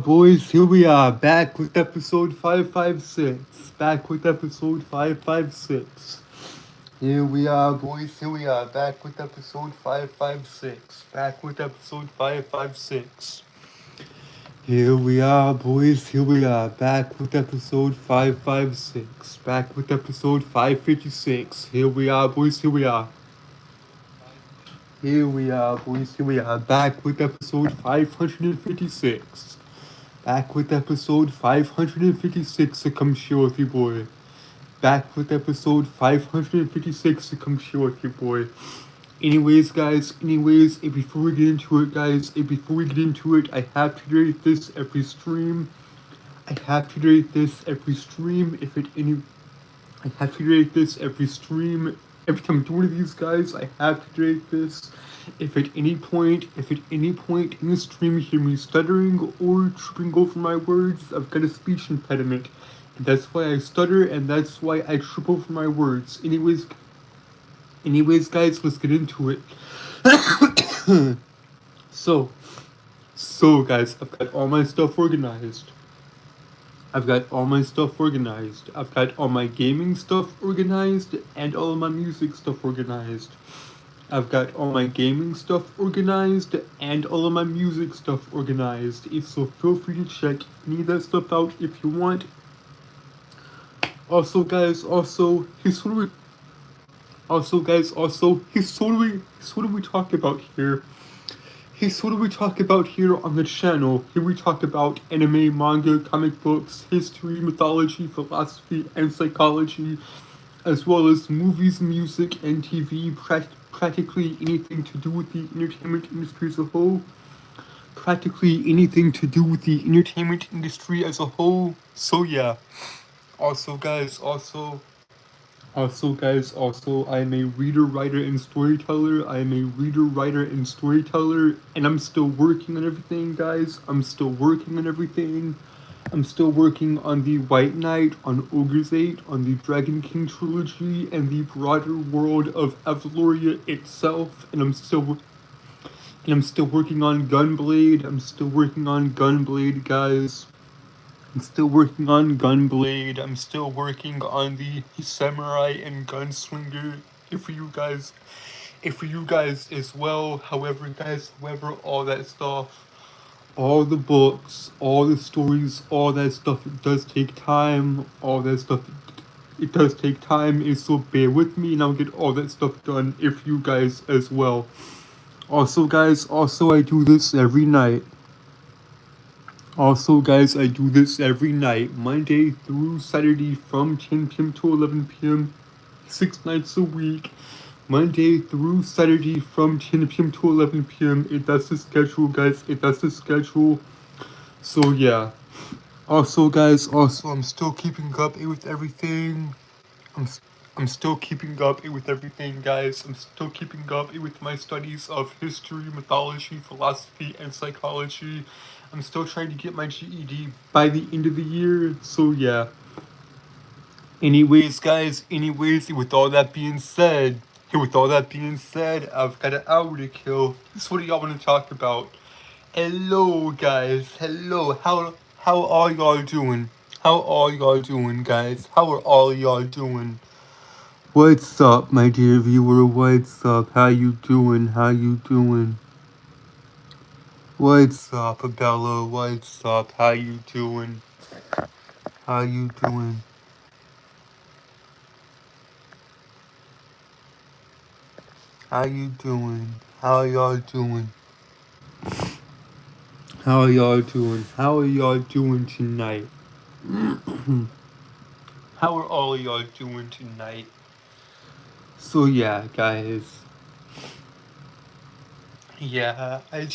Boys, here we are, back with episode 556. Back with episode 556. Here we are, boys, here we are, back with episode 556. Back with episode 556. Here we are, boys, here we are, back with episode 556. Back with episode 556. Here we are, boys, here we are. Here we are, boys, here we are, back with episode 556. Back with episode 556 to come share with you, boy. Back with episode 556 to come share with you, boy. Anyways, guys, before we get into it, I have to rate this every stream. I have to rate this every stream. I have to rate this every stream. Every time I do one of these, guys, I have to rate this. If at any point in the stream you hear me stuttering or tripping over my words, I've got a speech impediment. And that's why I stutter and that's why I trip over my words. Anyways, guys, let's get into it. So, guys, I've got all my stuff organized. I've got all my gaming stuff organized and all of my music stuff organized. I've got all my gaming stuff organized and all of my music stuff organized. So feel free to check any of that stuff out if you want. Also, guys, here's what we talk about here. Here's what we talk about here on the channel. Here we talk about anime, manga, comic books, history, mythology, philosophy, and psychology, as well as movies, music, and TV, practically anything to do with the entertainment industry as a whole. So yeah. Also, guys, I'm a reader, writer, and storyteller. And I'm still working on everything, guys. I'm still working on the White Knight, on Ogre's 8, on the Dragon King trilogy, and the broader world of Evaloria itself. And I'm still working on Gunblade. I'm still working on Gunblade, guys. I'm still working on the Samurai and Gunslinger. For you guys as well. However, all that stuff, all the books, all the stories, all that stuff, it does take time. And so bear with me, and I'll get all that stuff done if you guys as well. Also, guys, I do this every night. Monday through Saturday from 10 p.m. to 11 p.m., 6 nights a week. Monday through Saturday from 10 p.m. to 11 p.m. That's the schedule, guys. So, yeah. Also, guys, I'm still keeping up with everything. I'm still keeping up with everything, guys. I'm still keeping up with my studies of history, mythology, philosophy, and psychology. I'm still trying to get my GED by the end of the year, so yeah. Anyways, guys, with all that being said, I've got an hour to kill. This what do y'all want to talk about? Hello, guys. Hello. How are y'all doing? Guys? How are all y'all doing? What's up, my dear viewer? What's up? How you doing? What's up, Bella? What's up? How you doing? How y'all doing? How are y'all doing tonight? How are all y'all doing tonight? So yeah, guys. Yeah, I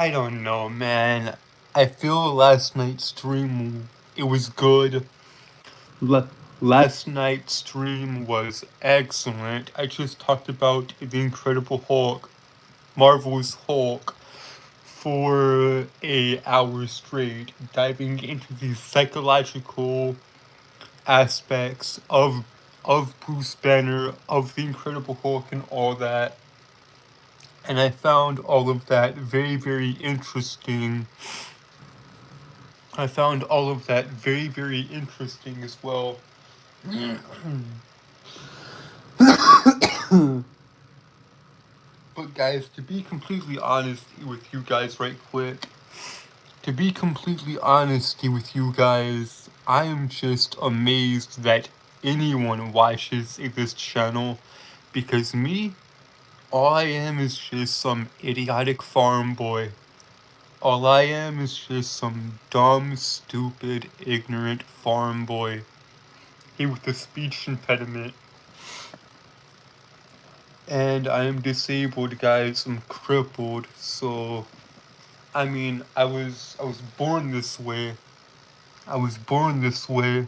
don't know, man. I feel last night's stream, it was good. Last night's stream was excellent. I just talked about the Incredible Hulk, Marvel's Hulk, for an hour straight, diving into the psychological aspects of Bruce Banner, of the Incredible Hulk, and all that. And I found all of that very, very interesting. I found all of that very, very interesting as well. But guys, to be completely honest with you guys right quick, to be completely honest with you guys, I am just amazed that anyone watches this channel, because me, all I am is just some idiotic farm boy. All I am is just some dumb, stupid, ignorant farm boy. He with a speech impediment. And I am disabled, guys. I'm crippled, so I mean, I was born this way. I was born this way.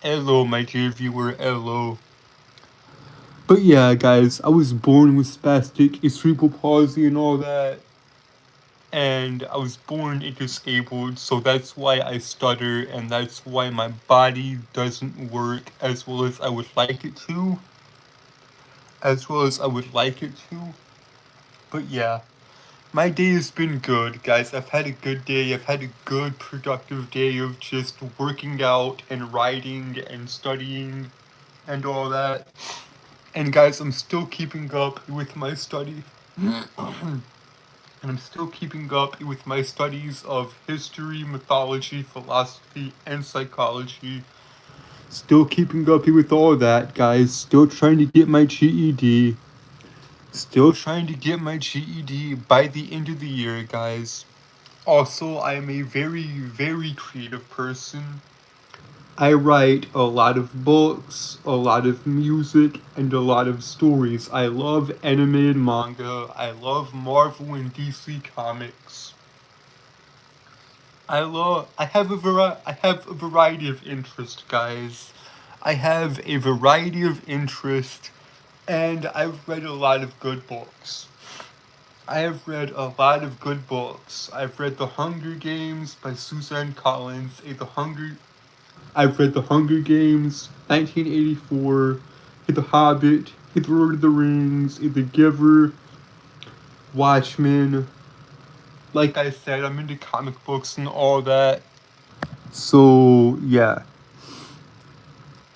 Hello, my dear viewer. Hello. But yeah, guys, I was born with spastic cerebral palsy and all that. And I was born disabled, so that's why I stutter, and that's why my body doesn't work as well as I would like it to. But yeah. My day has been good, guys. I've had a good day. I've had a good, productive day of just working out and writing and studying and all that. And guys, I'm still keeping up with my study. And I'm still keeping up with my studies of history, mythology, philosophy, and psychology. Still keeping up with all that, guys. Still trying to get my GED. Still trying to get my GED by the end of the year, guys. Also, I am a very, very creative person. I write a lot of books, a lot of music, and a lot of stories. I love anime and manga. I love Marvel and DC comics. I have a variety of interest, guys. I have a variety of interest, and I've read a lot of good books. I have read a lot of good books. I've read The Hunger Games by Suzanne Collins. I've read The Hunger Games, 1984, The Hobbit, The Lord of the Rings, The Giver, Watchmen. Like I said, I'm into comic books and all that. So, yeah.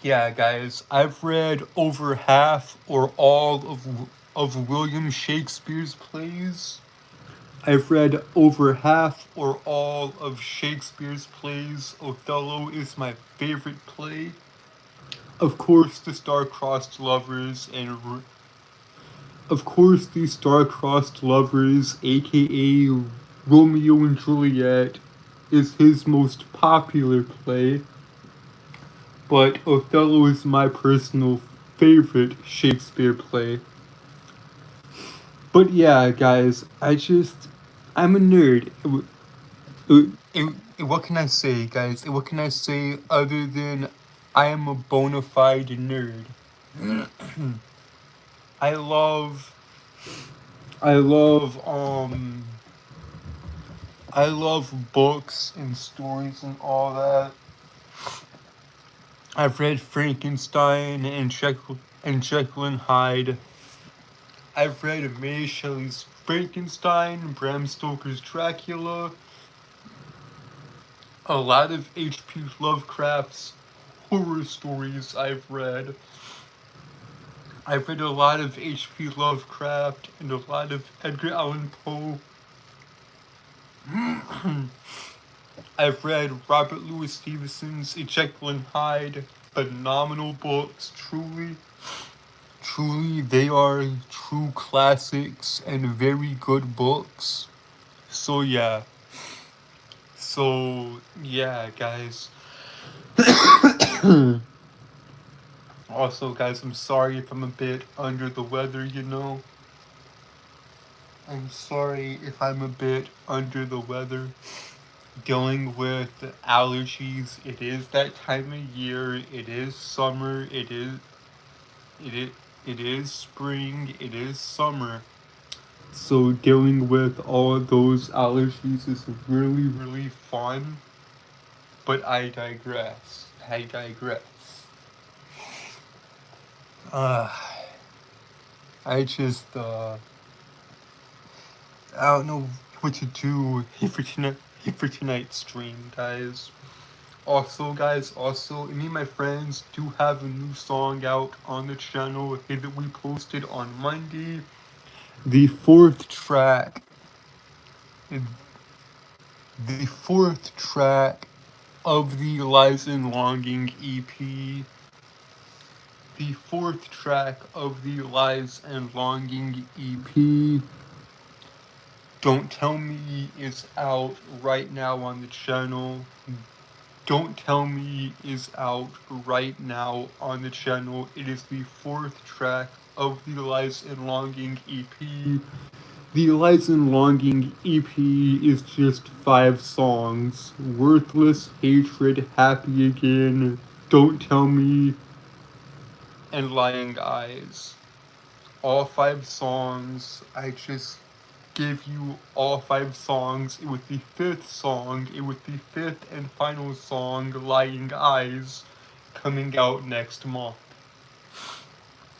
Yeah, guys, I've read over half or all of William Shakespeare's plays. I've read over half or all of Shakespeare's plays. Othello is my favorite play. Of course, the star-crossed lovers, aka Romeo and Juliet, is his most popular play. But Othello is my personal favorite Shakespeare play. But yeah, guys, I'm a nerd. What can I say, guys? What can I say other than I am a bona fide nerd? I love, I love, I love books and stories and all that. I've read Frankenstein and Jekyll and Hyde. I've read Mary Shelley's Frankenstein, Bram Stoker's Dracula, a lot of H.P. Lovecraft's horror stories I've read. I've read a lot of H.P. Lovecraft and a lot of Edgar Allan Poe. I've read Robert Louis Stevenson's Jekyll and Hyde. Phenomenal books, truly. Truly, they are true classics and very good books. So yeah. Guys. Also, guys, I'm sorry if I'm a bit under the weather, I'm sorry if I'm a bit under the weather. Dealing with allergies. It is that time of year. It is summer. It is spring. It is summer. So dealing with all of those allergies is really, really fun. But I digress. Uh, I just, I don't know what to do for tonight's stream, guys. Also, guys, me and my friends do have a new song out on the channel that we posted on Monday. The fourth track, the fourth track of the Lies and Longing EP. The fourth track of the Lies and Longing EP. Don't Tell Me is out right now on the channel. Don't Tell Me is out right now on the channel. It is the fourth track of the Lies and Longing EP. The Lies and Longing EP is just 5 songs. Worthless, Hatred, Happy Again, Don't Tell Me, and Lying Eyes. All 5 songs. I just give you all 5 songs. It was the 5th song. It was the 5th and final song, Lying Eyes, coming out next month.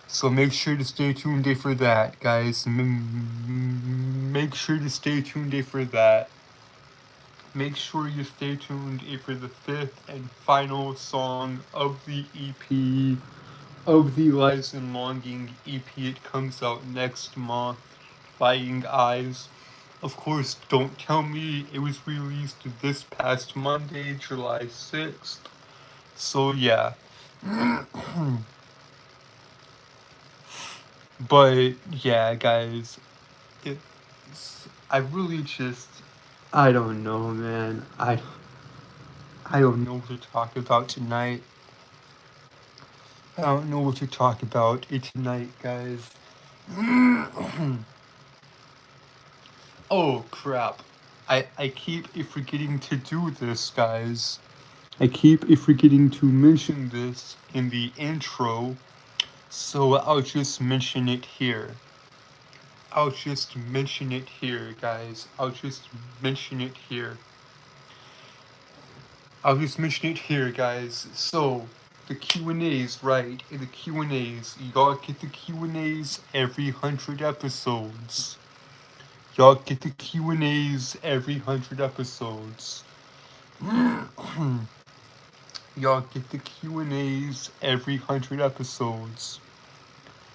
So make sure to stay tuned for that, guys. Make sure to stay tuned for that. Make sure you stay tuned for the 5th and final song of the EP, of the Lies and Longing EP. It comes out next month. Lying Eyes. Of course, Don't Tell Me. It was released this past Monday, July 6th. So yeah. But yeah, guys, I really just, I don't know, man. I don't know what to talk about tonight. I don't know what to talk about tonight, guys. Oh crap. I keep forgetting to do this, guys. I keep forgetting to mention this in the intro, so I'll just mention it here. I'll just mention it here, guys. I'll just mention it here. So, the Q&As, right? The Q&As. Y'all get the Q&As every 100 episodes. Y'all get the Q&As every 100 episodes. Y'all get the Q&As every 100 episodes.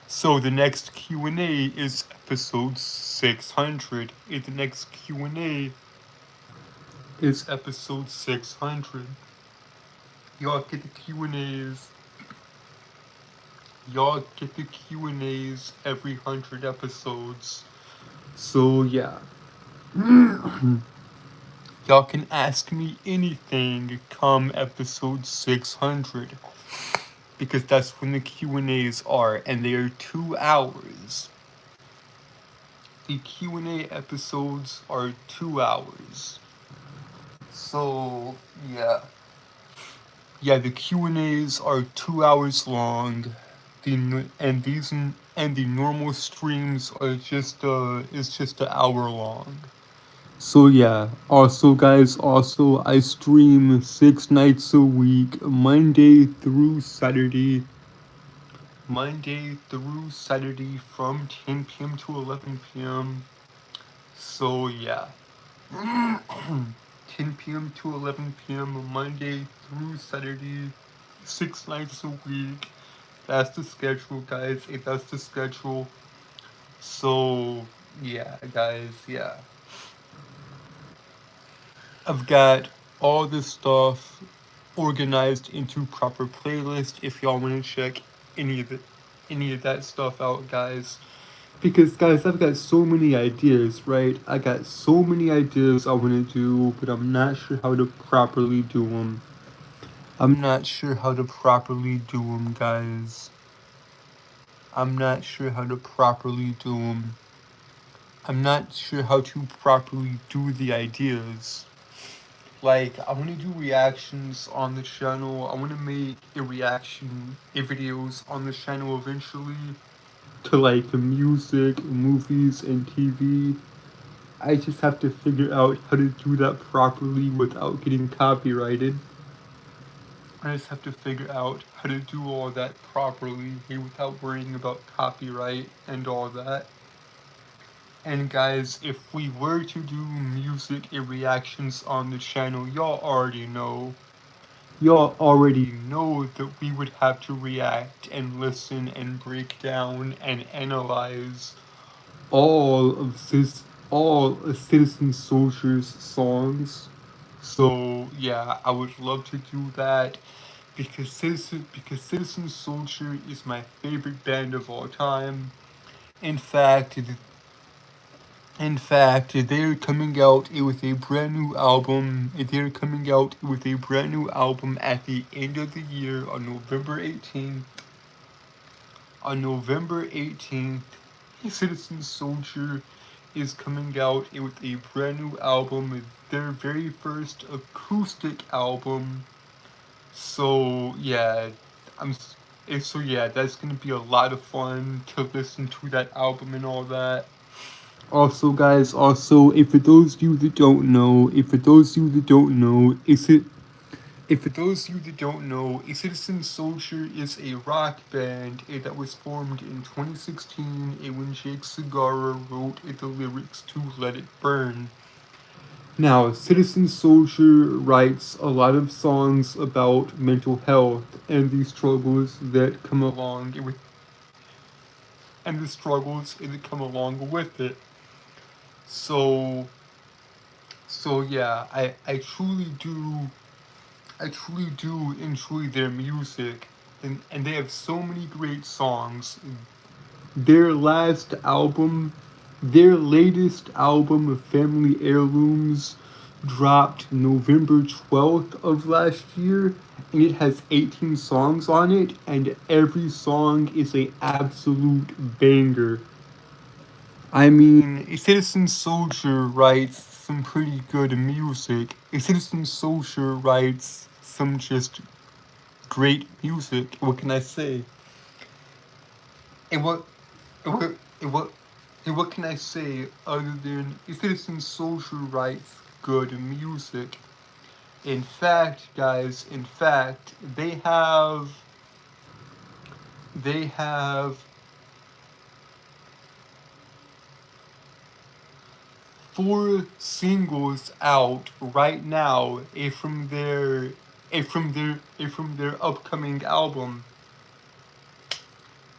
So the next Q&A is episode 600. The next Q&A is episode 600. Y'all get the Q&As. Y'all get the Q&As every 100 episodes. So yeah. Y'all can ask me anything come episode 600. Because that's when the Q&As are, and they are 2 hours. The Q&A episodes are 2 hours. So, yeah. Yeah, the Q&As are 2 hours long. And the normal streams are just an hour long. So yeah, also guys, I stream 6 nights a week, Monday through Saturday from 10 p.m. to 11 p.m. So yeah, 10 p.m. to 11 p.m. Monday through Saturday, 6 nights a week. That's the schedule, guys. That's the schedule. So yeah, guys, yeah. I've got all this stuff organized into proper playlist if y'all want to check any of that stuff out, guys. Because guys, I've got so many ideas, right? I got so many ideas I want to do, but I'm not sure how to properly do them. I'm not sure how to properly do them, guys. I'm not sure how to properly do them. I'm not sure how to properly do the ideas. Like, I want to do reactions on the channel. I want to make videos on the channel eventually to like music, movies, and TV. I just have to figure out how to do that properly without getting copyrighted. I just have to figure out how to do all that properly without worrying about copyright and all that. And guys, if we were to do music and reactions on the channel, y'all already know that we would have to react and listen and break down and analyze all of Citizen Soldier's songs. So yeah, I would love to do that because Citizen Soldier is my favorite band of all time. In fact, they're coming out with a brand new album. They're coming out with a brand new album at the end of the year on November 18th. On November 18th, Citizen Soldier is coming out with a brand new album, their very first acoustic album. So yeah, I'm that's gonna be a lot of fun to listen to that album and all that. Also, guys, if for those of you that don't know, a Citizen Soldier is a rock band that was formed in 2016 when Jake Segarra wrote the lyrics to Let It Burn. Now, Citizen Soldier writes a lot of songs about mental health and the struggles that come along with it. So yeah, I truly do enjoy their music, and they have so many great songs. Their latest album, Family Heirlooms, dropped November 12th of last year, and it has 18 songs on it, and every song is a absolute banger. I mean, a Citizen Soldier writes some pretty good music. A Citizen Soldier writes some just great music. What can I say? And what can I say other than a Citizen Soldier writes good music? In fact, guys, they have 4 singles out right now from their upcoming album.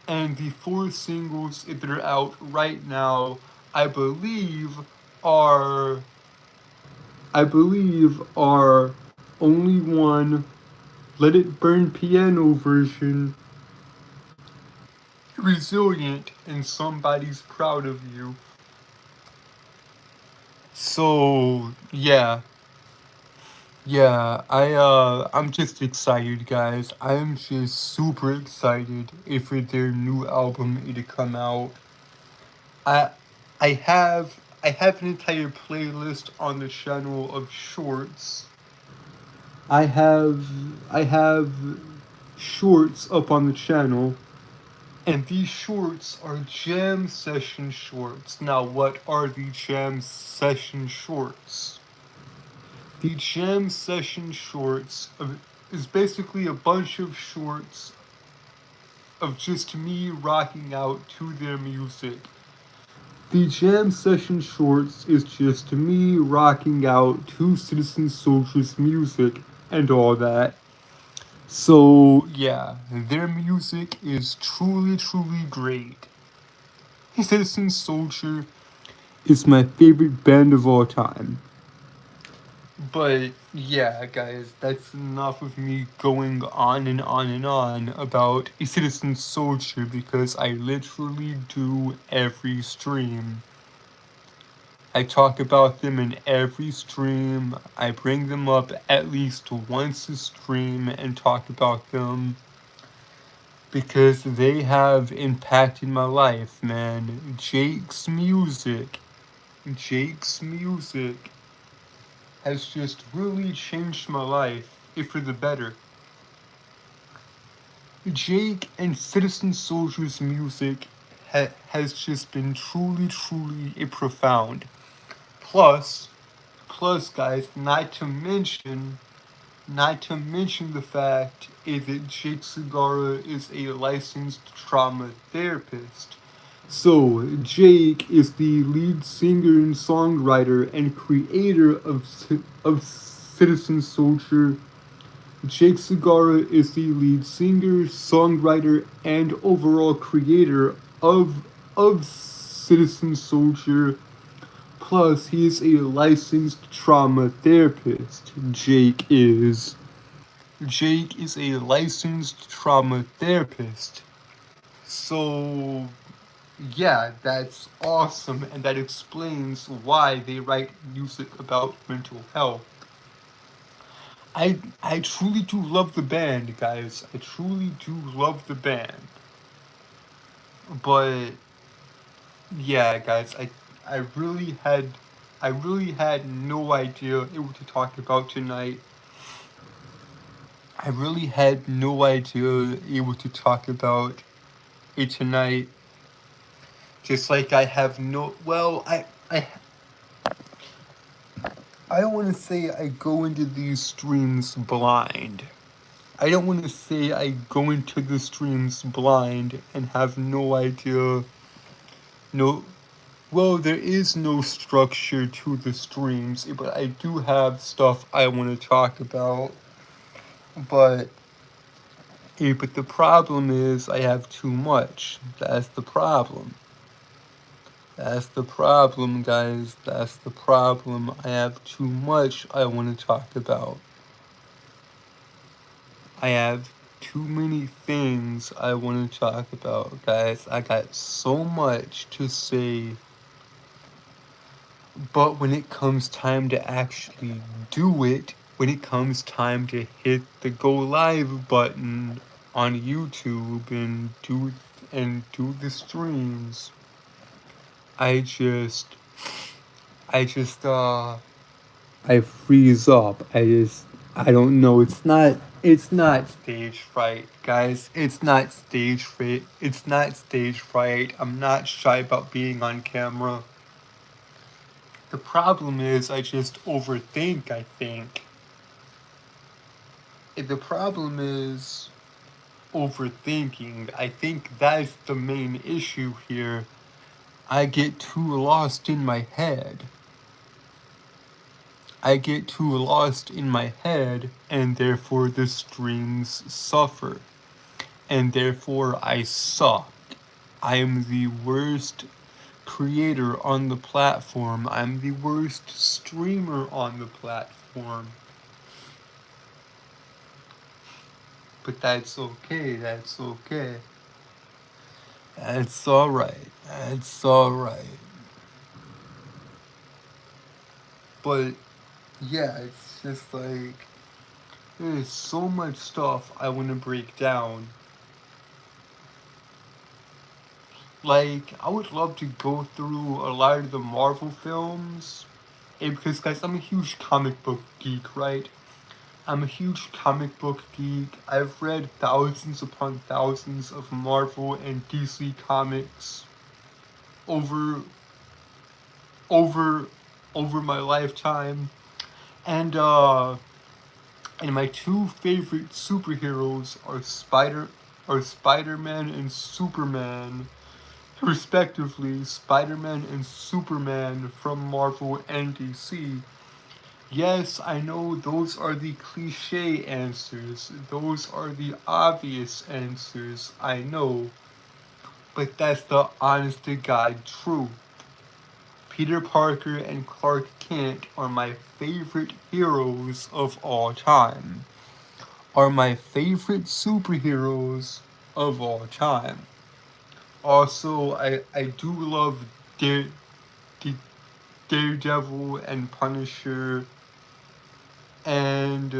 And the 4 singles that are out right now, I believe are Only One, Let It Burn piano version, Resilient, and Somebody's Proud of You. So yeah, I'm just excited, guys. I'm just super excited for their new album to come out. I I have an entire playlist on the channel of shorts. I have shorts up on the channel, and these shorts are jam session shorts. Now, what are the jam session shorts? The jam session shorts is basically a bunch of shorts of just me rocking out to their music. The jam session shorts is just me rocking out to Citizen Soldier's music and all that. So yeah, their music is truly great. Citizen Soldier is my favorite band of all time. But yeah, guys, that's enough of me going on and on and on about a Citizen Soldier because I literally do every stream. I talk about them in every stream. I bring them up at least once a stream and talk about them because they have impacted my life, man. Jake's music has just really changed my life, if for the better. Jake and Citizen Soldier's music has just been truly profound. Plus, guys, not to mention Not to mention the fact is that Jake Segura is a licensed trauma therapist. So, Jake is the lead singer and songwriter and creator of Citizen Soldier. Jake Segura is the lead singer, songwriter, and overall creator of Citizen Soldier. Plus, he is a licensed trauma therapist. Jake is a licensed trauma therapist. So, yeah, that's awesome, and that explains why they write music about mental health. I truly do love the band, guys. I truly do love the band. But yeah, guys, I really had no idea what to talk about tonight. I really had no idea what to talk about it tonight. Just like I have no well, I don't want to say I go into these streams blind. I don't want to say I go into the streams blind and have no idea. No, well, there is no structure to the streams, but I do have stuff I want to talk about. But but the problem is I have too much. That's the problem. That's the problem, guys. That's the problem. I have too much I want to talk about. I have too many things I want to talk about, guys. I got so much to say. But when it comes time to actually do it, when it comes time to hit the go live button on YouTube and do the streams, I freeze up. I don't know. It's not stage fright, guys. It's not stage fright. It's not stage fright. I'm not shy about being on camera. The problem is I just overthink, I think. The problem is overthinking. I think that's the main issue here. I get too lost in my head. I get too lost in my head, and therefore the streams suffer. And therefore I suck. I am the worst creator on the platform. I'm the worst streamer on the platform. But that's okay. That's okay. That's alright. That's alright. But yeah, it's just like there's so much stuff I want to break down. Like, I would love to go through a lot of the Marvel films. Because, guys, I'm a huge comic book geek, right? I'm a huge comic book geek. I've read thousands upon thousands of Marvel and DC comics over my lifetime. And my two favorite superheroes are Spider-Man and Superman, respectively. Spider-Man and Superman from Marvel and DC. Yes, I know those are the cliche answers. Those are the obvious answers, I know. But that's the honest to God truth. Peter Parker and Clark Kent are my favorite heroes of all time. Are my favorite superheroes of all time. Also, I do love Daredevil and Punisher and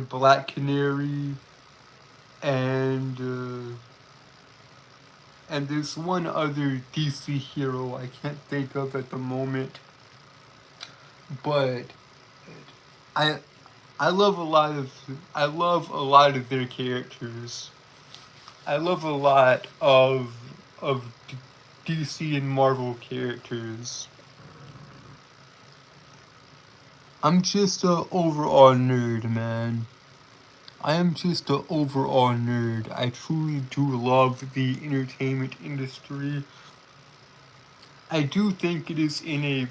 Black Canary and there's one other DC hero I can't think of at the moment, but I I love a lot of their characters. I love a lot of DC and Marvel characters. I'm just a overall nerd, man. I am just a overall nerd. I truly do love the entertainment industry. I do think it is in a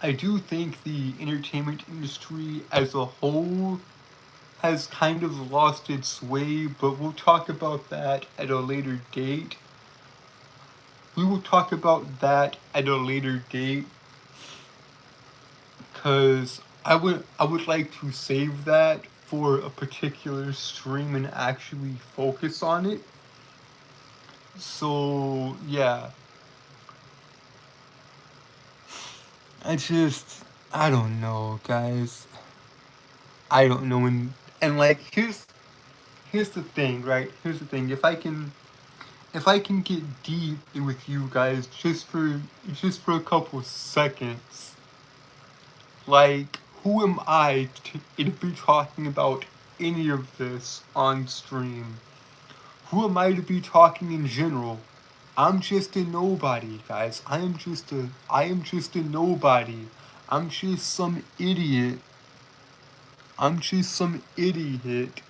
I do think the entertainment industry as a whole has kind of lost its way, but we'll talk about that at a later date. We will talk about that at a later date because I would like to save that for a particular stream and actually focus on it. So yeah, I don't know, guys. I don't know, and like here's the thing, right? Here's the thing. If I can get deep with you guys just for a couple seconds, like who am I to be talking about any of this on stream? Who am I to be talking in general? I'm just a nobody, guys. I am just a nobody. I'm just some idiot. I'm just some idiot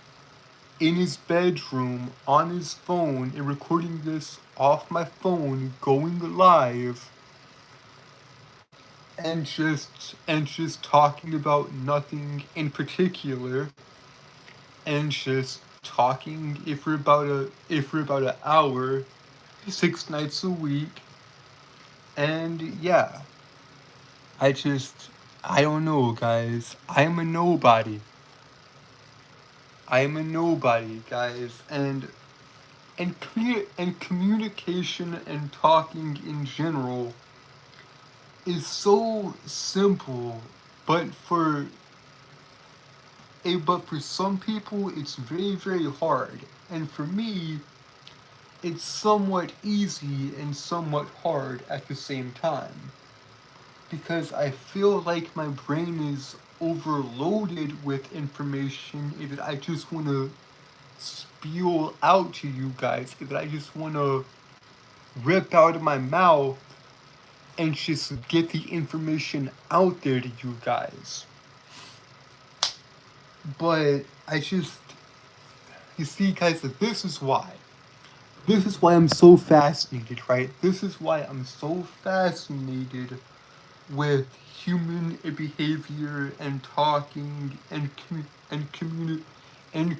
in his bedroom on his phone and recording this off my phone going live and just talking about nothing in particular and just talking if we're about an hour 6 nights a week. And yeah, I don't know, guys. I am a nobody, guys. And communication and talking in general is so simple, but for some people it's very very hard. And for me, it's somewhat easy and somewhat hard at the same time because I feel like my brain is overloaded with information that I just want to spew out to you guys, that I just want to rip out of my mouth and just get the information out there to you guys. But you see, guys, that this is why. This is why I'm so fascinated, right? This is why I'm so fascinated with human behavior and talking and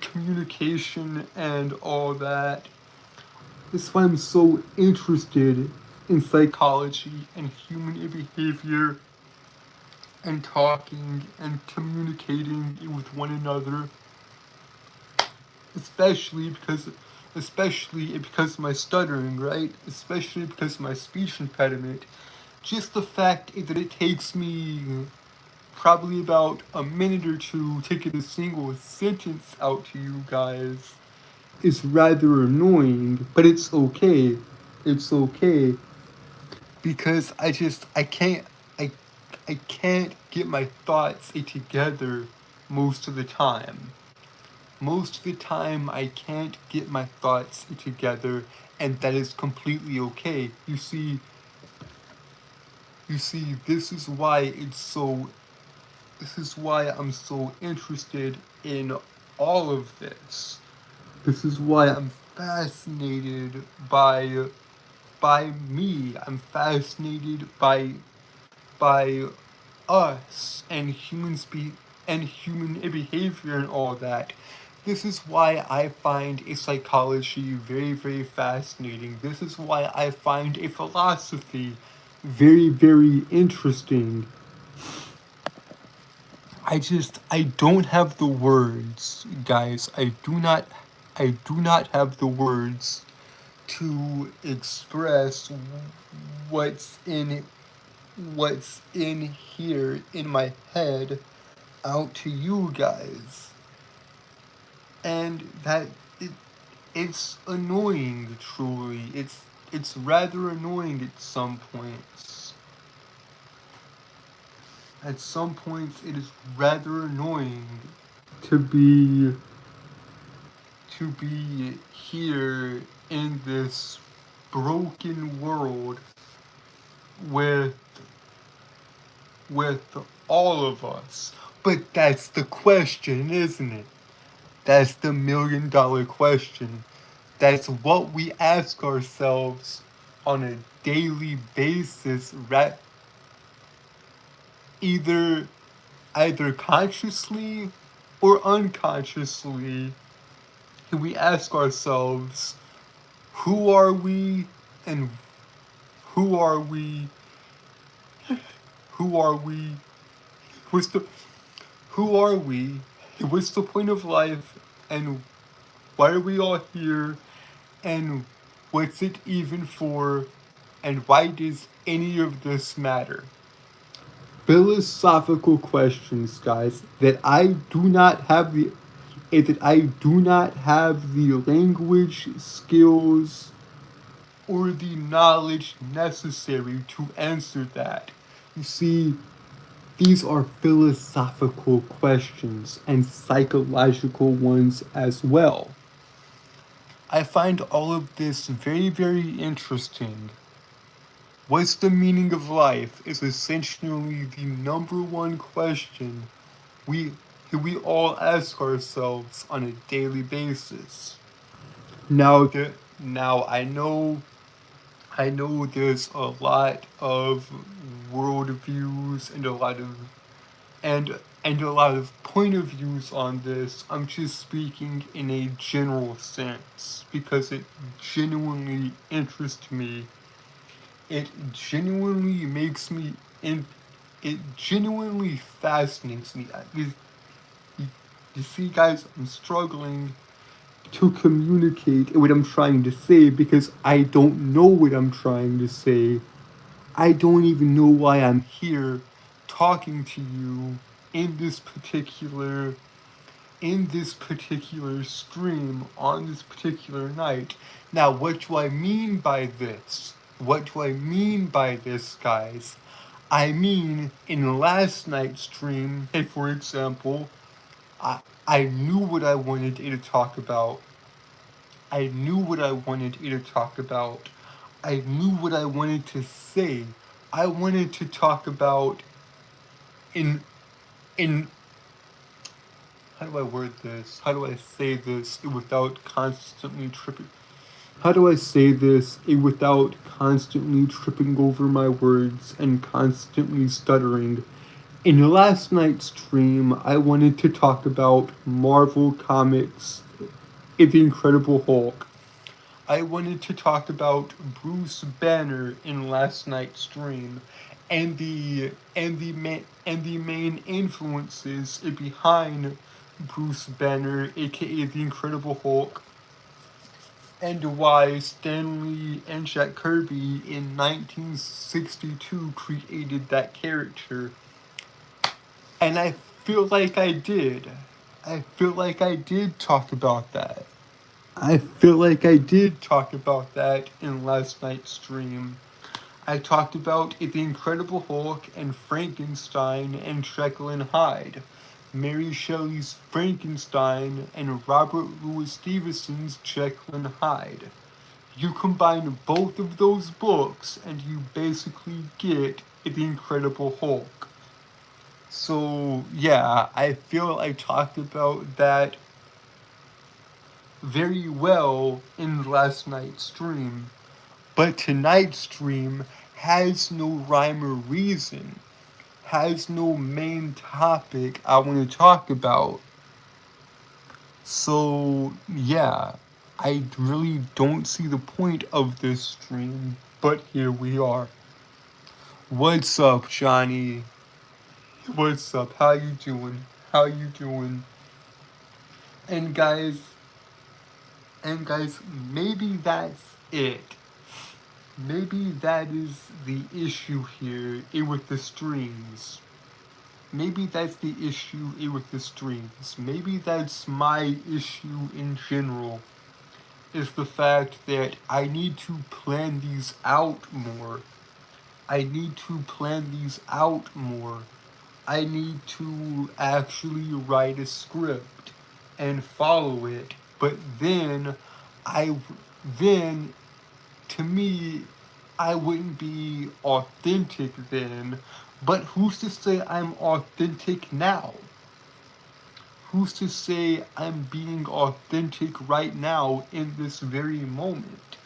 communication and all that. This is why I'm so interested in psychology and human behavior and talking and communicating with one another, especially because of my stuttering, right? Especially because of my speech impediment. Just the fact that it takes me probably about a minute or two to get a single sentence out to you guys is rather annoying, but it's okay. It's okay because I I can't get my thoughts together most of the time. Most of the time I can't get my thoughts together, and that is completely okay. You see, this is why I'm so interested in all of this. This is why I'm fascinated by me. I'm fascinated by us and human behavior and all that. This is why I find a psychology very, very fascinating. This is why I find a philosophy very, very interesting. I don't have the words, guys. I do not have the words to express what's in what's in here in my head out to you guys. And it's annoying, truly. It's rather annoying at some points. At some points it is rather annoying to be here in this broken world with with all of us. But that's the question, isn't it? That's the $1,000,000 question. That's what we ask ourselves on a daily basis, either consciously or unconsciously. We ask ourselves, who are we and who are we? Who are we? What's the who are we? What's the point of life? And why are we all here? And what's it even for? And why does any of this matter? Philosophical questions, guys, that I do not have the language skills or the knowledge necessary to answer that. You see, these are philosophical questions and psychological ones as well. I find all of this very, very interesting. What's the meaning of life is essentially the number one question we all ask ourselves on a daily basis. Now, I know there's a lot of worldviews and a lot of point of views on this. I'm just speaking in a general sense because it genuinely interests me. It genuinely makes me it genuinely fascinates me. You see, guys, I'm struggling to communicate what I'm trying to say because I don't know what I'm trying to say. I don't even know why I'm here talking to you in this particular stream on this particular night. Now, what do I mean by this? What do I mean by this, guys? I mean, in last night's stream, and for example, I knew what I wanted you to talk about. I knew what I wanted you to talk about. I knew what I wanted to say. I wanted to talk about in how do I word this? How do I say this without constantly tripping? How do I say this without constantly tripping over my words and constantly stuttering? In last night's stream, I wanted to talk about Marvel Comics, The Incredible Hulk. I wanted to talk about Bruce Banner in last night's stream, and the main influences behind Bruce Banner, aka the Incredible Hulk, and why Stan Lee and Jack Kirby in 1962 created that character. And I feel like I did. I feel like I did talk about that. I feel like I did talk about that in last night's stream. I talked about The Incredible Hulk and Frankenstein and Jekyll and Hyde, Mary Shelley's Frankenstein and Robert Louis Stevenson's Jekyll and Hyde. You combine both of those books and you basically get The Incredible Hulk. So yeah, I feel I talked about that very well in last night's stream. But tonight's stream has no rhyme or reason, has no main topic I want to talk about. So, yeah, I really don't see the point of this stream, but here we are. What's up, Johnny? What's up? How you doing? How you doing? And guys, maybe that's it. Maybe that is the issue here with the streams. Maybe that's the issue with the streams. Maybe that's my issue in general, is the fact that I need to plan these out more. I need to plan these out more. I need to actually write a script and follow it. But then, to me, I wouldn't be authentic then But who's to say I'm authentic now? Who's to say I'm being authentic right now in this very moment?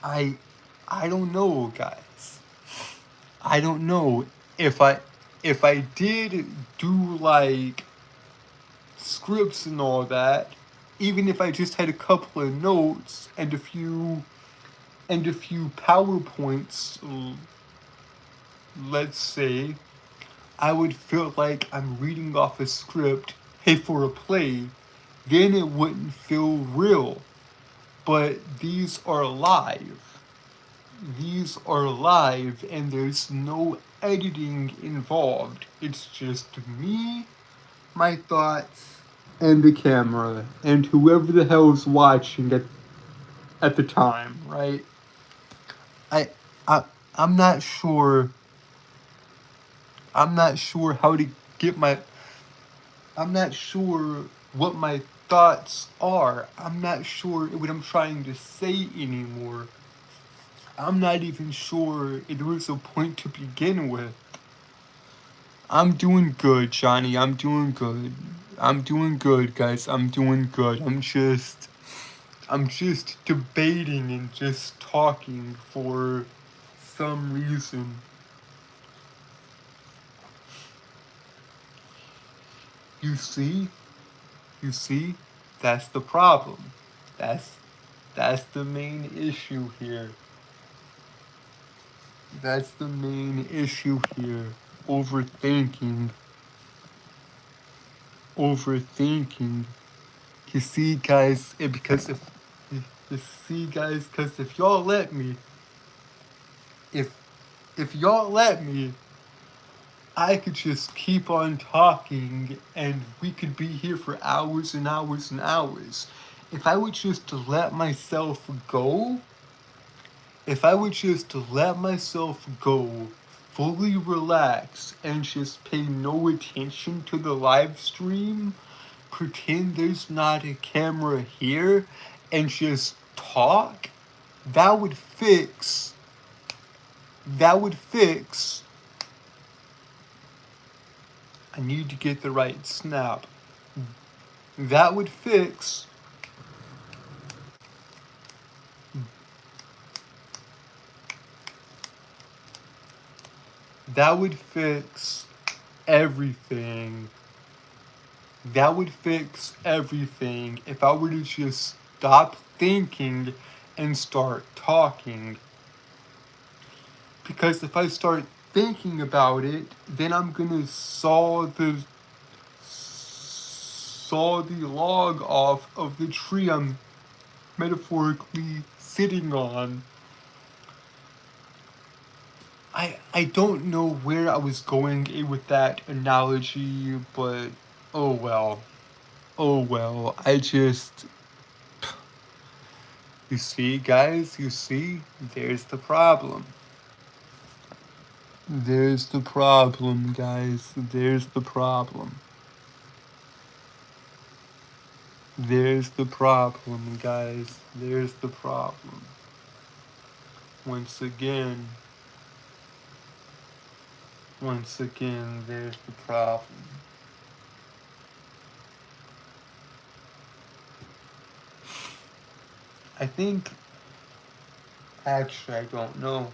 I I don't know, guys. I don't know if I did do like scripts and all that, even if I just had a couple of notes and a few PowerPoints, let's say, I would feel like I'm reading off a script, hey, for a play, then it wouldn't feel real. But these are live. These are live and there's no editing involved. It's just me, my thoughts, and the camera, and whoever the hell is watching at the time, right? I I I'm not sure I'm not sure how to get my I'm not sure what my thoughts are. I'm not sure what I'm trying to say anymore. I'm not even sure there was a point to begin with. I'm doing good, Johnny. I'm doing good. I'm doing good, guys. I'm doing good. I'm just debating and just talking for some reason. You see? You see? That's the problem. That's that's the main issue here. That's the main issue here. Overthinking. Overthinking. You see, guys, you see, guys, because if y'all let me, if if y'all let me, I could just keep on talking and we could be here for hours and hours and hours. If I would just let myself go, if I would just let myself go, fully relax, and just pay no attention to the live stream, pretend there's not a camera here, and just talk, that would fix, that would fix, I need to get the right snap, that would fix, that would fix everything. That would fix everything if I were to just stop thinking and start talking. Because if I start thinking about it, then I'm gonna saw the log off of the tree I'm metaphorically sitting on. I don't know where I was going with that analogy, but oh well. Oh well. You see, guys, you see, there's the problem. There's the problem, guys. There's the problem. There's the problem, guys. There's the problem. Once again, there's the problem. I think, actually, I don't know.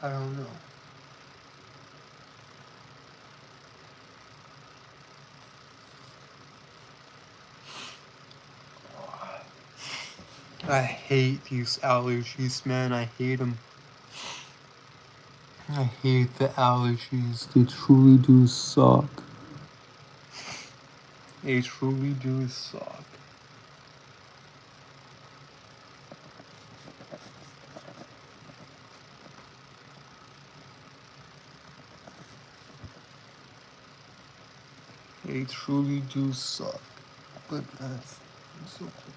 I don't know. I hate these allergies, man. I hate them. I hate the allergies. They truly do suck. They truly do suck. They truly do suck. But that's okay.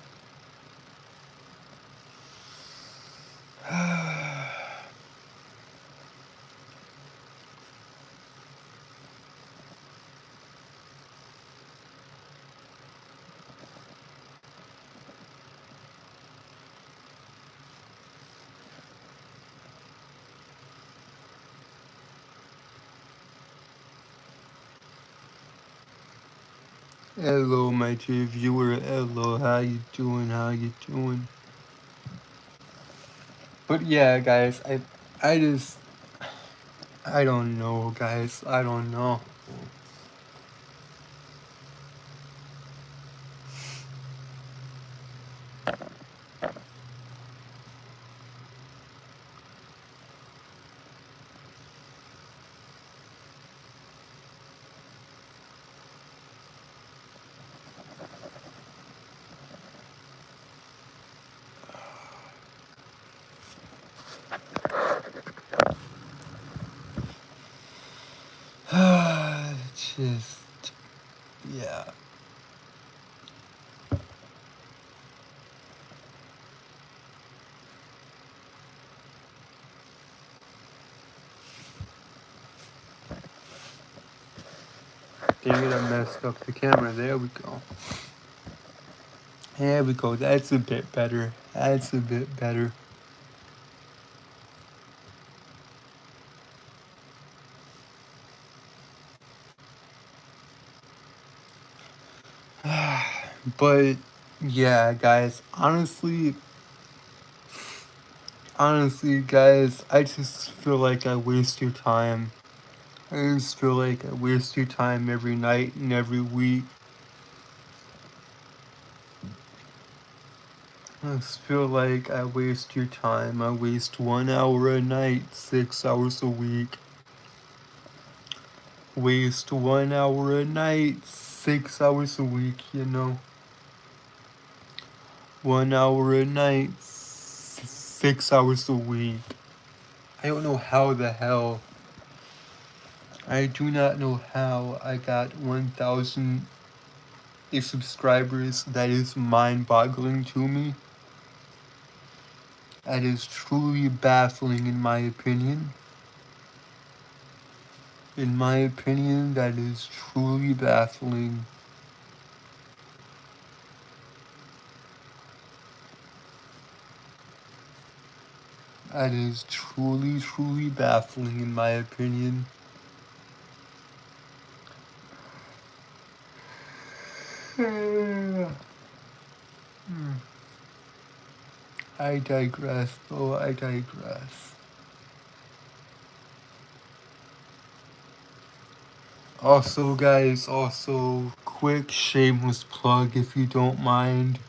Hello, my dear viewer. Hello, how you doing? How you doing? But yeah, guys, I just, I don't know, guys. I don't know. Just, yeah. Dang it, I messed up the camera. There we go. There we go. That's a bit better. That's a bit better. But yeah, guys, honestly, guys, I just feel like I waste your time. I just feel like I waste your time every night and every week. I just feel like I waste your time. I waste 1 hour a night, 6 hours a week. Waste 1 hour a night, 6 hours a week, 1 hour a night, 6 hours a week. I don't know how the hell. I do not know how I got 1,000 subscribers. That is mind-boggling to me. That is truly baffling in my opinion. In my opinion, that is truly baffling. That is truly, truly baffling in my opinion. I digress, though. I digress. Also, guys, quick shameless plug if you don't mind.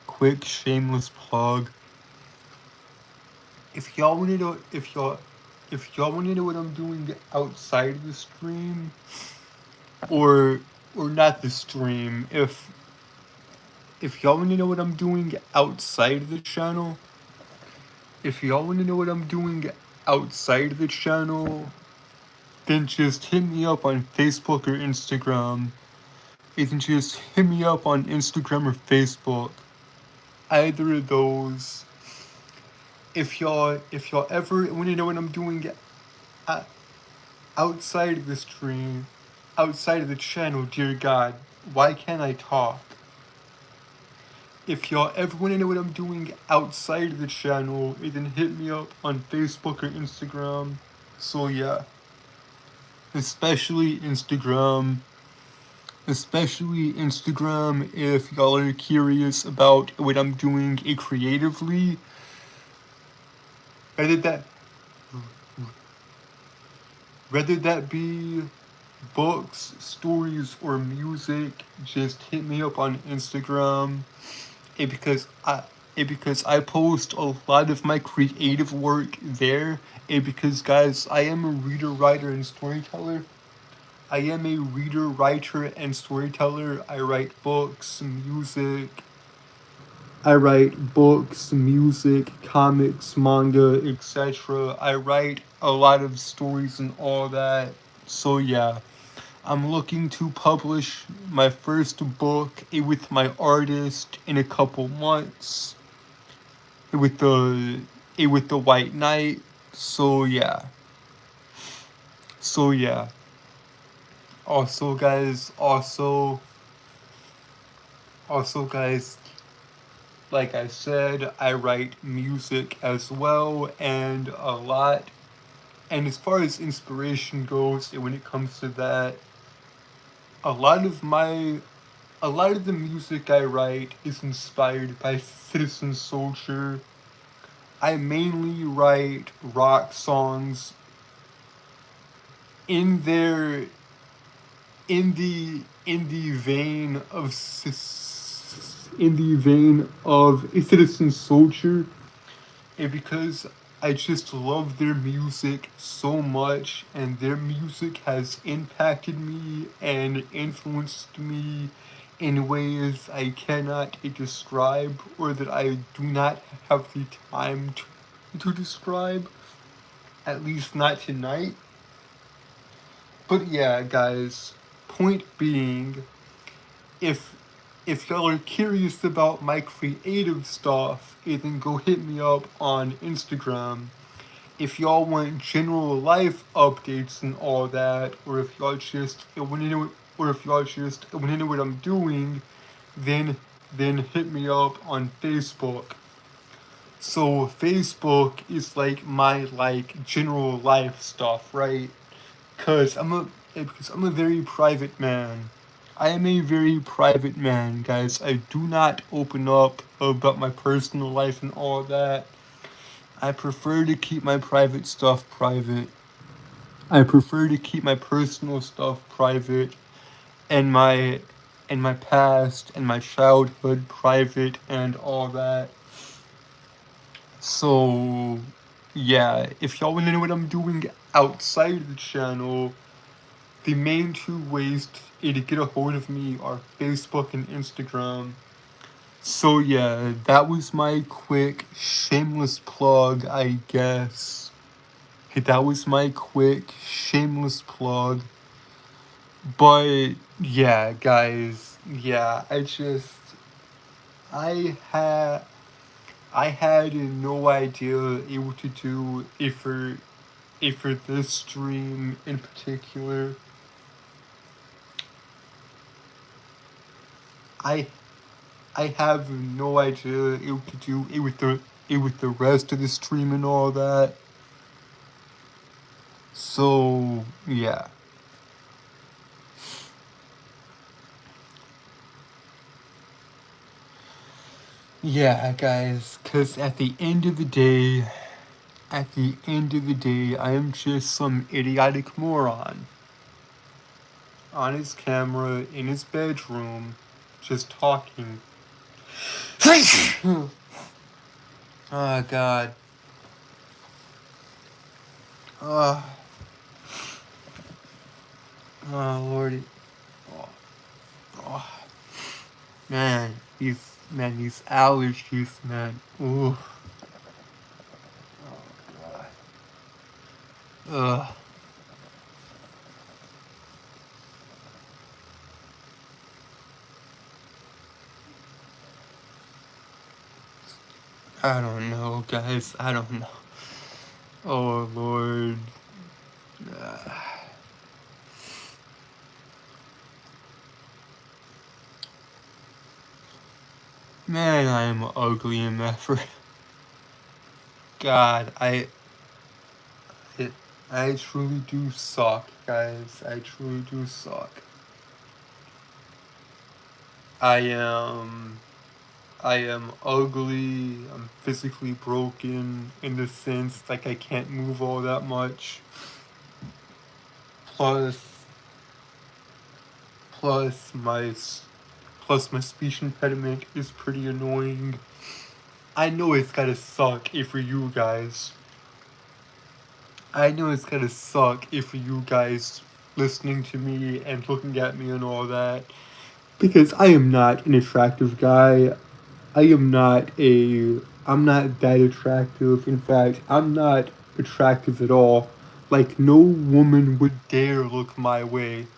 Quick shameless plug. If y'all want to know, if y'all want to know what I'm doing outside the stream, or not the stream, if y'all want to know what I'm doing outside the channel, if y'all want to know what I'm doing outside the channel, then just hit me up on Facebook or Instagram. You can just hit me up on Instagram or Facebook. Either of those. If y'all ever want to know what I'm doing outside of the stream, outside of the channel, dear God, why can't I talk? If y'all ever want to know what I'm doing outside of the channel, then hit me up on Facebook or Instagram. So yeah, especially Instagram. Especially Instagram if y'all are curious about what I'm doing creatively. Whether that be books, stories, or music, just hit me up on Instagram. Because I post a lot of my creative work there. Because guys, I am a reader, writer, and storyteller. I am a reader, writer, and storyteller. I write books, music. I write books, music, comics, manga, etc. I write a lot of stories and all that. So yeah, I'm looking to publish my first book with my artist in a couple months. With the White Knight. So yeah. So yeah. Also guys, guys, like I said, I write music as well and a lot. And as far as inspiration goes, when it comes to that, a lot of my a lot of the music I write is inspired by Citizen Soldier. I mainly write rock songs in their in the vein of in the vein of a Citizen Soldier, and because I just love their music so much, and their music has impacted me and influenced me in ways I cannot describe, or that I do not have the time to describe, at least not tonight. But yeah, guys, point being, if y'all are curious about my creative stuff, then go hit me up on Instagram. If y'all want general life updates and all that, or if y'all just want to know, what I'm doing, then hit me up on Facebook. So Facebook is like my general life stuff, right? Because I'm a very private man. I am a very private man, guys. I do not open up about my personal life and all that. I prefer to keep my private stuff private. I prefer to keep my personal stuff private, and my past and my childhood private and all that. So yeah, if y'all want to know what I'm doing outside of the channel, the main two ways to get a hold of me are Facebook and Instagram. So yeah, that was my quick shameless plug, I guess. That was my quick shameless plug. But yeah, guys, yeah, I had I had no idea what to do for this stream in particular. I I have no idea what to do with the rest of the stream and all that. So yeah. Yeah, guys, because at the end of the day, I am just some idiotic moron on his camera in his bedroom, just talking. Oh, God. Oh, Lordy. Oh, oh. These allergies, man. Ooh. Oh, God. Ugh. I don't know, guys. I don't know. Oh, Lord. Man, I am ugly in effort. God, I truly do suck, guys. I truly do suck. I am ugly. I'm physically broken in the sense like I can't move all that much. Plus, plus my plus my speech impediment is pretty annoying. I know it's gotta suck if for you guys. I know it's gotta suck if for you guys listening to me and looking at me and all that. Because I am not an attractive guy. I'm not that attractive. In fact, I'm not attractive at all. Like, no woman would dare look my way.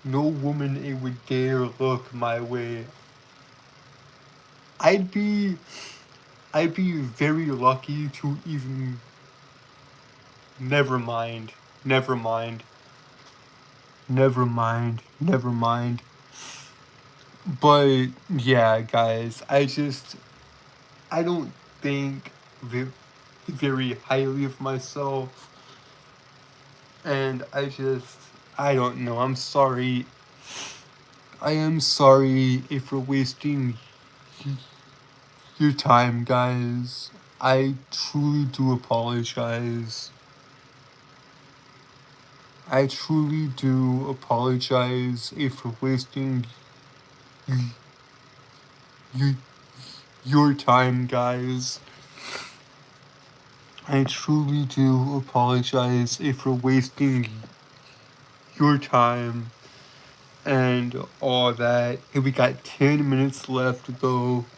No woman would dare look my way. I'd be very lucky to even. Never mind. Never mind. Never mind. Never mind. But yeah, guys, I don't think very highly of myself, and I don't know. I'm sorry. I am sorry if we're wasting your time, guys. I truly do apologize. I truly do apologize if we're wasting y- your time, guys. I truly do apologize if we're wasting your time and all that. And we got 10 minutes left, though.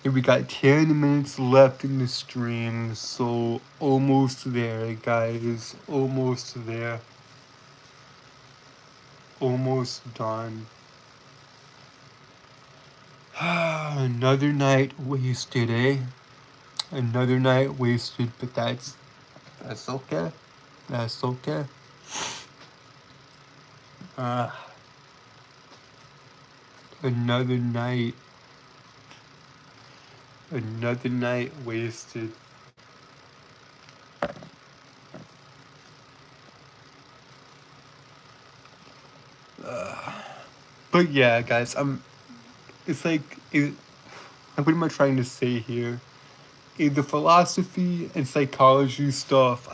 And we got 10 minutes left in the stream, so almost there, guys. Almost there. Almost done. Another night wasted, eh? Another night wasted, but that's okay. That's okay. Uh, another night. Another night wasted. But yeah, guys, it's like, what am I trying to say here? The philosophy and psychology stuff,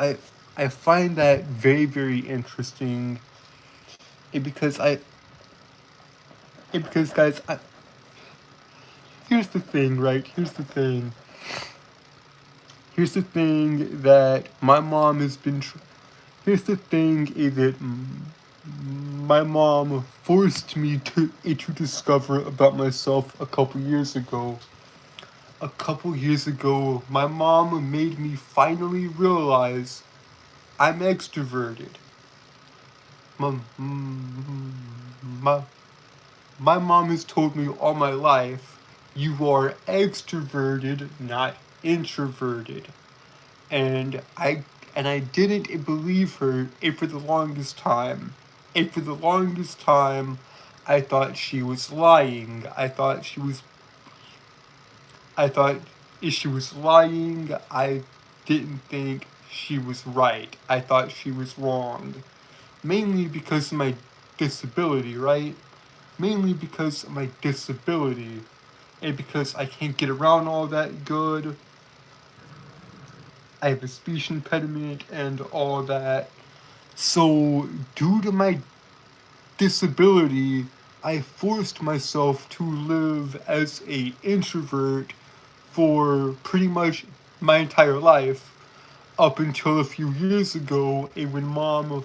I find that very, very interesting. Because guys, here's the thing, right? Here's the thing that my mom has been. Here's the thing is that my mom forced me to discover about myself a couple years ago. A couple years ago, my mom made me finally realize I'm extroverted. My, my, my mom has told me all my life, you are extroverted, not introverted. And I didn't believe her for the longest time. And for the longest time, I thought she was lying. I thought if she was lying, I didn't think she was right. I thought she was wrong. Mainly because of my disability, right? Mainly because of my disability. And because I can't get around all that good. I have a speech impediment and all that. So, due to my disability, I forced myself to live as a introvert for pretty much my entire life up until a few years ago, and when mom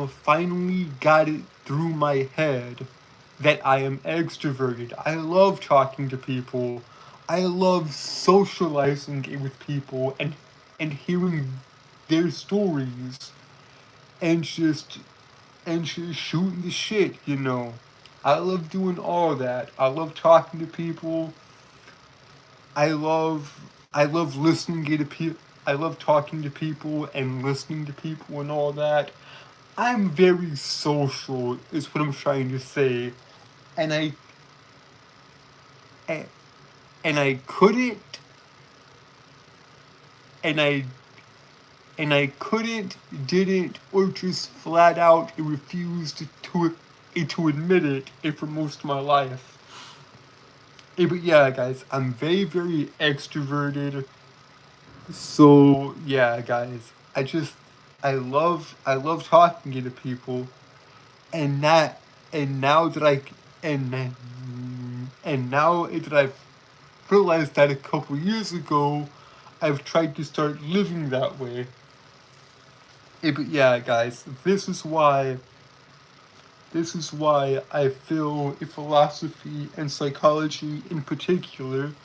finally got it through my head that I am extroverted. I love talking to people. I love socializing with people and hearing their stories and just shooting the shit, you know. I love doing all that. I love talking to people. I love listening to people. I love talking to people and listening to people and all that. I'm very social, is what I'm trying to say, and and, and I couldn't, and I couldn't, didn't, or just flat out refused to admit it for most of my life. But yeah, guys, I'm very, very extroverted. So yeah, guys, I love talking to people, and that and now that I and and now that I've realized that a couple years ago, I've tried to start living that way. But yeah, guys, this is why I feel philosophy and psychology in particularly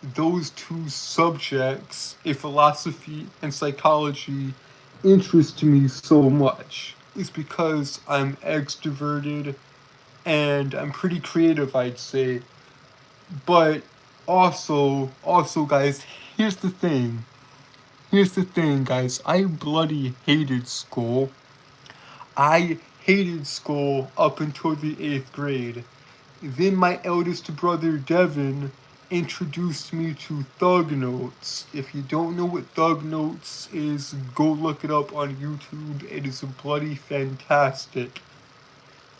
those two subjects, philosophy and psychology, interest me so much. Is because I'm extroverted and I'm pretty creative, I'd say. But also, guys, here's the thing. Here's the thing, guys. I bloody hated school. I hated school up until the 8th grade. Then my eldest brother, Devin, introduced me to Thug Notes. If you don't know what Thug Notes is, go look it up on YouTube. It is bloody fantastic.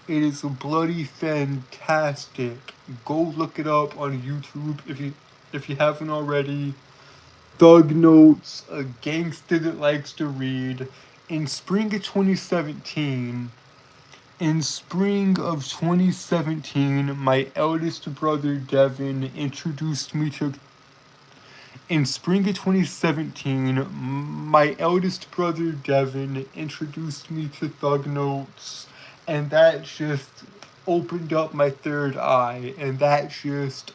It is bloody fantastic. Go look it up on YouTube if you haven't already. Thug Notes, a gangster that likes to read. In spring of 2017, my eldest brother Devin introduced me to. In spring of 2017, my eldest brother Devin introduced me to Thug Notes, and that just opened up my third eye, and that just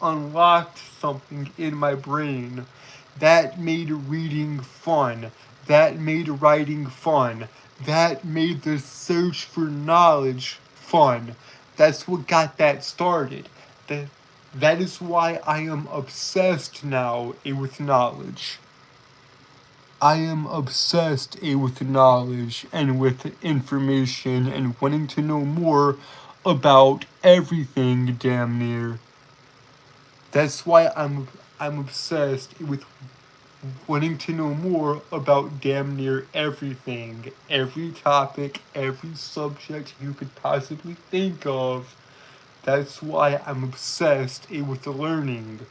unlocked something in my brain. That made reading fun. That made writing fun. That made the search for knowledge fun. That's what got that started. That is why I am obsessed now with knowledge. I am obsessed with knowledge and with information and wanting to know more about everything damn near. That's why I'm obsessed with wanting to know more about damn near everything. Every topic, every subject you could possibly think of. That's why I'm obsessed with learning.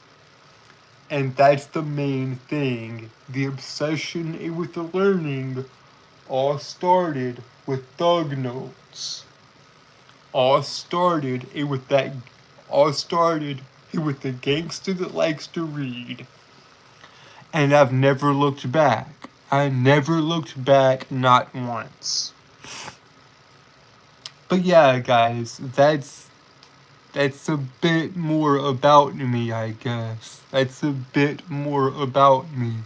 And that's the main thing. The obsession with the learning all started with Thug Notes. All started with the gangster that likes to read. And I've never looked back. I never looked back, not once. But yeah, guys, that's a bit more about me, I guess. That's a bit more about me.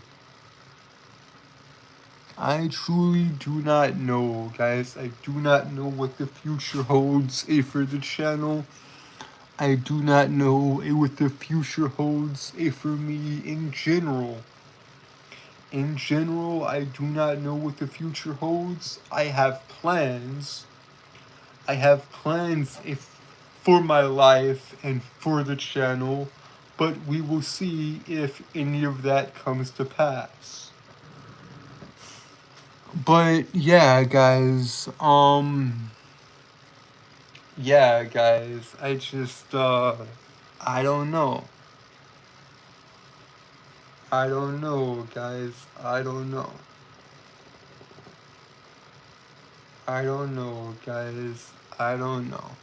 I truly do not know, guys. I do not know what the future holds for the channel. I do not know what the future holds for me in general. In general, I do not know what the future holds. I have plans. I have plans for my life and for the channel, but we will see if any of that comes to pass. But yeah, guys, I just, I don't know. I don't know, guys. I don't know. I don't know, guys. I don't know.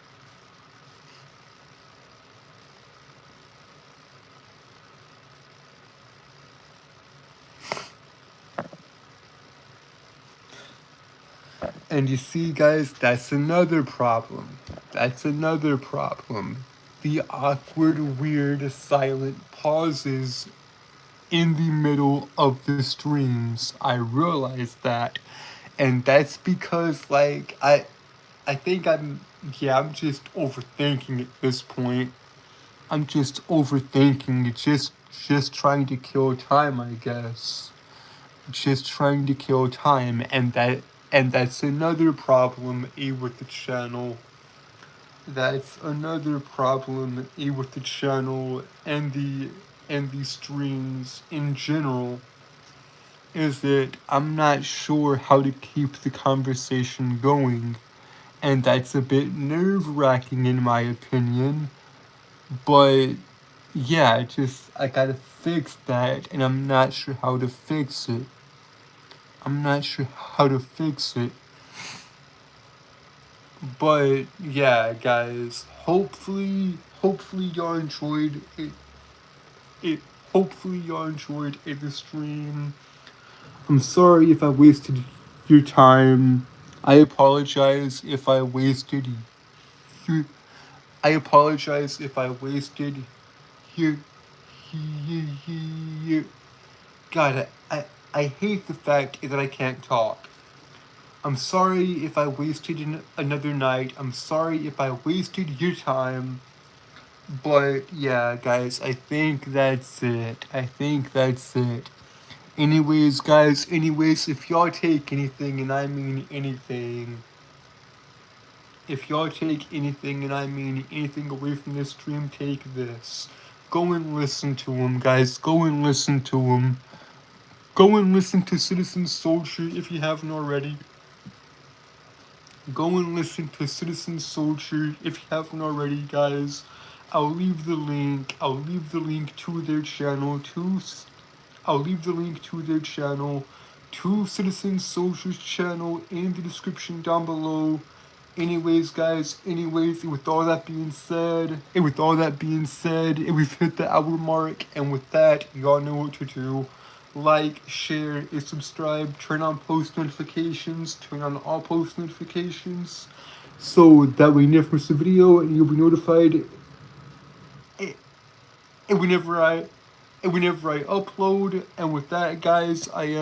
And you see, guys, that's another problem. That's another problem. The awkward, weird, silent pauses in the middle of the streams. I realize that. And that's because, like, I think I'm just overthinking at this point. I'm just overthinking it, just trying to kill time, I guess. Just trying to kill time, and that's another problem with the channel. That's another problem with the channel and the streams in general, is that I'm not sure how to keep the conversation going, and that's a bit nerve-wracking in my opinion. But yeah, I gotta fix that, and I'm not sure how to fix it. But yeah, guys, hopefully y'all enjoyed it. Hopefully y'all enjoyed the stream. I'm sorry if I wasted your time. I apologize if I wasted your. I apologize if I wasted your. God, I hate the fact that I can't talk. I'm sorry if I wasted another night. I'm sorry if I wasted your time. But yeah, guys, I think that's it. Anyways, guys, if y'all take anything, and I mean anything, if y'all take anything, and I mean anything away from this stream, take this. Go and listen to him, guys. Go and listen to him. Go and listen to Citizen Soldier if you haven't already. Go and listen to Citizen Soldier if you haven't already, guys. I'll leave the link. I'll leave the link to their channel. I'll leave the link to their channel, to Citizen Soldier's channel in the description down below. Anyways, guys, and with all that being said, we've hit the hour mark, and with that, y'all know what to do. Like, share, and subscribe, turn on post notifications, turn on all post notifications, so that we never miss a video, and you'll be notified and whenever I upload. And with that, guys, I am